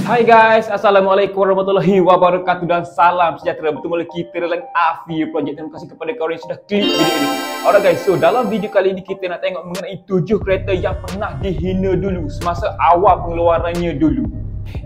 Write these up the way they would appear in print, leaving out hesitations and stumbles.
Hai guys, Assalamualaikum warahmatullahi wabarakatuh dan salam sejahtera. Bertemu lagi kita dalam Afi Project. Terima kasih kepada korang yang sudah klik video ini. Alright guys, so dalam video kali ini kita nak tengok mengenai 7 kereta yang pernah dihina dulu semasa awal pengeluarannya dulu.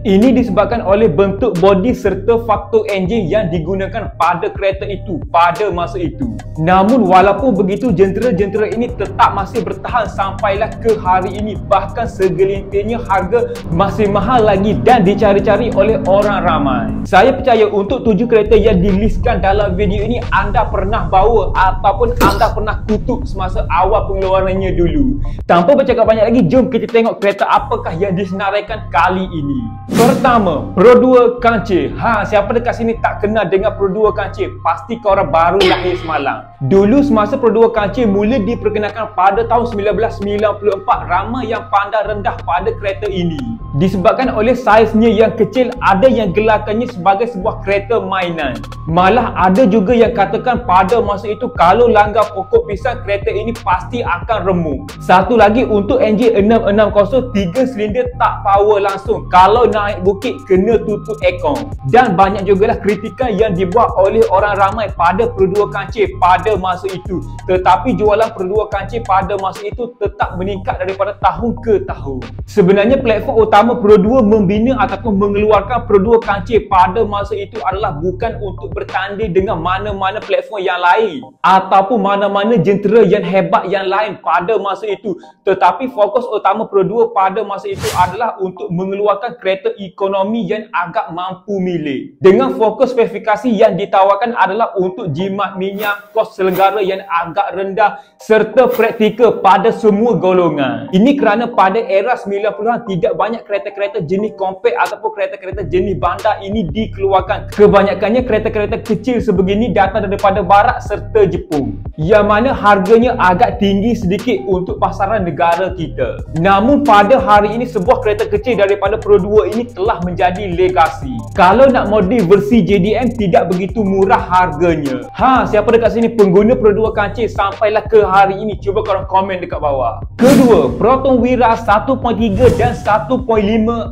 Ini disebabkan oleh bentuk bodi serta faktor enjin yang digunakan pada kereta itu pada masa itu. Namun walaupun begitu, jentera-jentera ini tetap masih bertahan sampailah ke hari ini. Bahkan segelintirnya harga masih mahal lagi dan dicari-cari oleh orang ramai. Saya percaya untuk 7 kereta yang dilistkan dalam video ini anda pernah bawa ataupun anda pernah kutuk semasa awal pengeluarannya dulu. Tanpa bercakap banyak lagi, jom kita tengok kereta apakah yang disenaraikan kali ini. Pertama, Pro 2 kancil. Siapa dekat sini tak kenal dengan Pro 2 kancil? Pasti korang baru lahir semalam. Dulu semasa Pro 2 kancil mula diperkenalkan pada tahun 1994, ramai yang pandang rendah pada kereta ini. Disebabkan oleh saiznya yang kecil, ada yang gelarkannya sebagai sebuah kereta mainan. Malah ada juga yang katakan pada masa itu kalau langgar pokok pisang, kereta ini pasti akan remuk. Satu lagi, untuk enjin 660 3 silinder tak power langsung. Kalau naik bukit kena tutup aircon. Dan banyak jugalah kritikan yang dibuat oleh orang ramai pada Pro 2 kancil pada masa itu. Tetapi jualan Pro 2 kancil pada masa itu tetap meningkat daripada tahun ke tahun. Sebenarnya platform utama Pro 2 membina ataupun mengeluarkan Pro 2 kancil pada masa itu adalah bukan untuk bertanding dengan mana-mana platform yang lain ataupun mana-mana jentera yang hebat yang lain pada masa itu. Tetapi fokus utama Pro 2 pada masa itu adalah untuk mengeluarkan kereta ekonomi yang agak mampu milik. Dengan fokus spesifikasi yang ditawarkan adalah untuk jimat minyak, kos selenggara yang agak rendah serta praktikal pada semua golongan. Ini kerana pada era 90-an tidak banyak kereta-kereta jenis compact ataupun kereta-kereta jenis bandar ini dikeluarkan. Kebanyakannya kereta-kereta kecil sebegini datang daripada barat serta Jepun, yang mana harganya agak tinggi sedikit untuk pasaran negara kita. Namun pada hari ini sebuah kereta kecil daripada Pro 2 ini telah menjadi legasi. Kalau nak modif versi JDM tidak begitu murah harganya. Siapa dekat sini pengguna Pro 2 kancil sampailah ke hari ini? Cuba korang komen dekat bawah. Kedua, Proton Wira 1.3 dan 1.5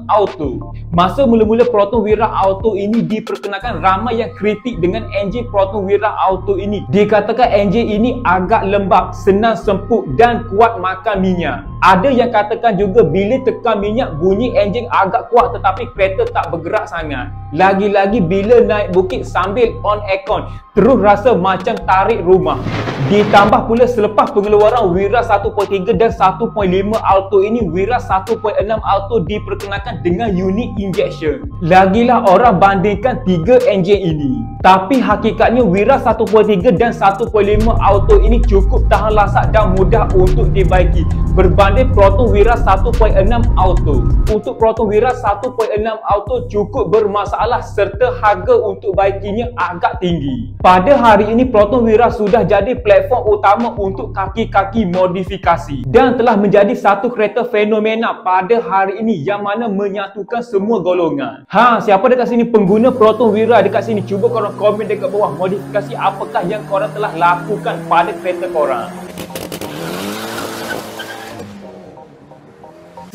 auto. Masa mula-mula Proton Wira auto ini diperkenalkan, ramai yang kritik dengan enjin Proton Wira auto ini. Dikatakan enjin ini agak lembab, senang semput dan kuat makan minyak. Ada yang katakan juga bila tekan minyak bunyi enjin agak kuat tetapi kereta tak bergerak sangat. Lagi-lagi bila naik bukit sambil on aircon, terus rasa macam tarik rumah. Ditambah pula selepas pengeluaran Wira 1.3 dan 1.5 auto ini, Wira 1.6 auto diperkenalkan dengan unit injection. Lagilah orang bandingkan 3 enjin ini. Tapi hakikatnya Wira 1.3 dan 1.5 auto ini cukup tahan lasak dan mudah untuk dibaiki berbanding Proton Wira 1.6 auto. Untuk Proton Wira 1.6 auto cukup bermasalah serta harga untuk baikinya agak tinggi. Pada hari ini Proton Wira sudah jadi platform utama untuk kaki-kaki modifikasi dan telah menjadi satu kereta fenomena pada hari ini yang mana menyatukan semua golongan. Siapa dekat sini pengguna Proton Wira dekat sini? Cuba korang komen dekat bawah modifikasi apakah yang korang telah lakukan pada kereta korang.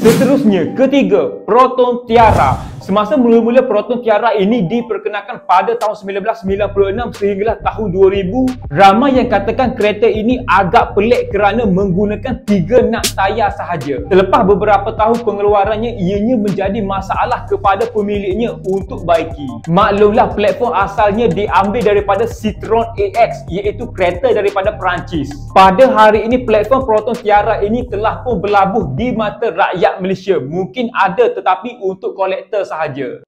Seterusnya, ketiga, Proton Tiara. Semasa mula-mula Proton Tiara ini diperkenalkan pada tahun 1996 sehinggalah tahun 2000, ramai yang katakan kereta ini agak pelik kerana menggunakan 3 nak tayar sahaja. Selepas beberapa tahun pengeluarannya, ianya menjadi masalah kepada pemiliknya untuk baiki. Maklumlah platform asalnya diambil daripada Citroen AX, iaitu kereta daripada Perancis. Pada hari ini platform Proton Tiara ini telah pun berlabuh di mata rakyat Malaysia. Mungkin ada tetapi untuk kolektor sahaja.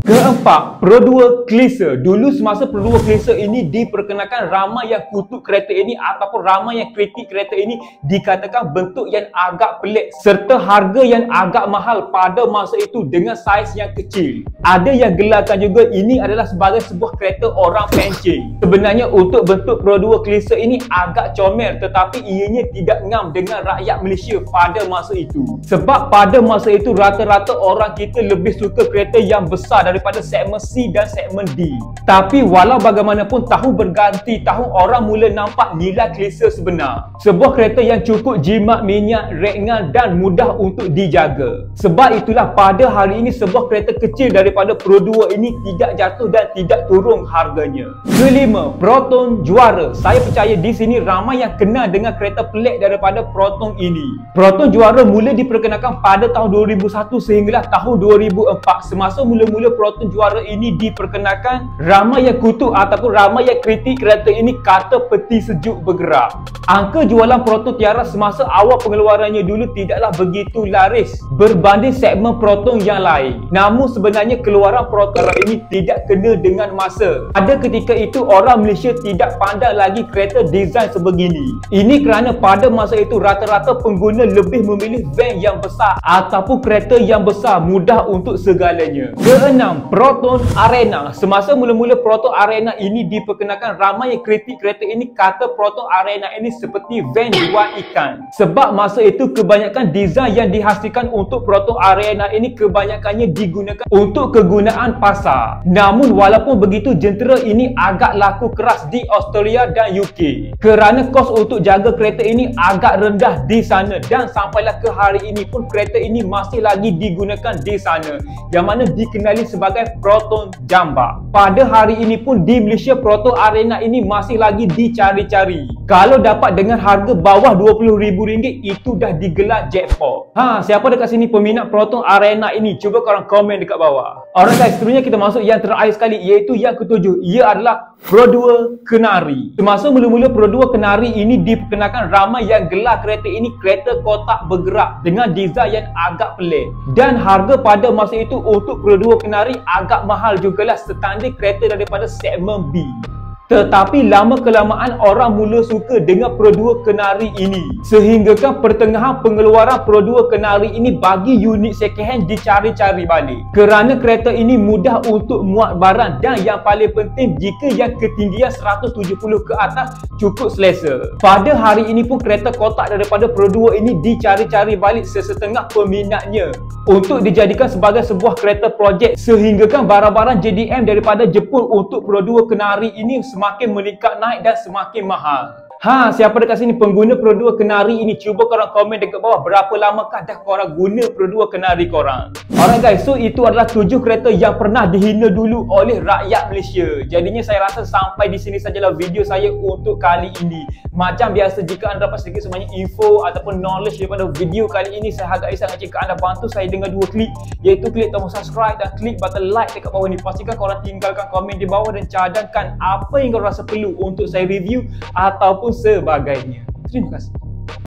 Keempat, Pro 2 Clisser. Dulu semasa Pro 2 Clisser ini diperkenalkan, ramai yang kutuk kereta ini ataupun ramai yang kritik kereta ini dikatakan bentuk yang agak pelik serta harga yang agak mahal pada masa itu dengan saiz yang kecil. Ada yang gelarkan juga ini adalah sebagai sebuah kereta orang pencing. Sebenarnya untuk bentuk Pro 2 Clisser ini agak comel tetapi ianya tidak ngam dengan rakyat Malaysia pada masa itu. Sebab pada masa itu rata-rata orang kita lebih suka kereta yang besar daripada daripada segmen C dan segmen D. Tapi walau bagaimanapun tahun berganti, tahun orang mula nampak nilai klise sebenar. Sebuah kereta yang cukup jimat minyak, ringan dan mudah untuk dijaga. Sebab itulah pada hari ini sebuah kereta kecil daripada Pro 2 ini tidak jatuh dan tidak turun harganya. Kelima, Proton Juara. Saya percaya di sini ramai yang kenal dengan kereta pelik daripada Proton ini. Proton Juara mula diperkenalkan pada tahun 2001 sehinggalah tahun 2004. Semasa mula-mula Proton Juara ini diperkenalkan, ramai yang kutuk ataupun ramai yang kritik kereta ini kata peti sejuk bergerak. Angka jualan Proton Tiara semasa awal pengeluarannya dulu tidaklah begitu laris berbanding segmen Proton yang lain. Namun sebenarnya keluaran Proton ini tidak kena dengan masa. Pada ketika itu orang Malaysia tidak pandang lagi kereta design sebegini. Ini kerana pada masa itu rata-rata pengguna lebih memilih van yang besar ataupun kereta yang besar, mudah untuk segalanya. Keenam, Proton Arena. Semasa mula-mula Proton Arena ini diperkenalkan, ramai yang kritik kereta ini kata Proton Arena ini seperti van jual ikan. Sebab masa itu kebanyakan desain yang dihasilkan untuk Proton Arena ini kebanyakannya digunakan untuk kegunaan pasar. Namun walaupun begitu, jentera ini agak laku keras di Australia dan UK kerana kos untuk jaga kereta ini agak rendah di sana, dan sampailah ke hari ini pun kereta ini masih lagi digunakan di sana, yang mana dikenali sebagai Proton Jambak. Pada hari ini pun di Malaysia Proton Arena ini masih lagi dicari-cari. Kalau dapat dengan harga bawah RM20,000 itu dah digelar jackpot. Siapa dekat sini peminat Proton Arena ini? Cuba korang komen dekat bawah. Alright guys, seterusnya kita masuk yang terakhir sekali, iaitu yang ketujuh. Ia adalah Pro 2 Kenari. Semasa mula-mula Pro 2 Kenari ini diperkenalkan, ramai yang gelar kereta ini kereta kotak bergerak dengan desain yang agak pelik. Dan harga pada masa itu untuk Pro 2 Kenari agak mahal jugalah, setanding kereta daripada segmen B. Tetapi lama-kelamaan orang mula suka dengan Pro 2 Kenari ini, sehinggakan pertengahan pengeluaran Pro 2 Kenari ini bagi unit second hand dicari-cari balik kerana kereta ini mudah untuk muat barang, dan yang paling penting jika yang ketinggian 170 ke atas cukup selesa. Pada hari ini pun kereta kotak daripada Pro 2 ini dicari-cari balik sesetengah peminatnya untuk dijadikan sebagai sebuah kereta projek, sehinggakan barang-barang JDM daripada Jepun untuk Pro 2 Kenari ini semakin meningkat naik dan semakin mahal. Siapa dekat sini pengguna Pro 2 Kenari ini? Cuba korang komen dekat bawah berapa lamakah dah korang guna Pro 2 Kenari korang. Alright guys, so itu adalah 7 kereta yang pernah dihina dulu oleh rakyat Malaysia. Jadinya saya rasa sampai di sini sajalah video saya untuk kali ini. Macam biasa, jika anda dapat sedikit sebanyak info ataupun knowledge daripada video kali ini, saya hargai sangat jika anda bantu saya dengan 2 klik, iaitu klik tombol subscribe dan klik button like dekat bawah ni. Pastikan korang tinggalkan komen di bawah dan cadangkan apa yang korang rasa perlu untuk saya review ataupun sebagainya. Terima kasih.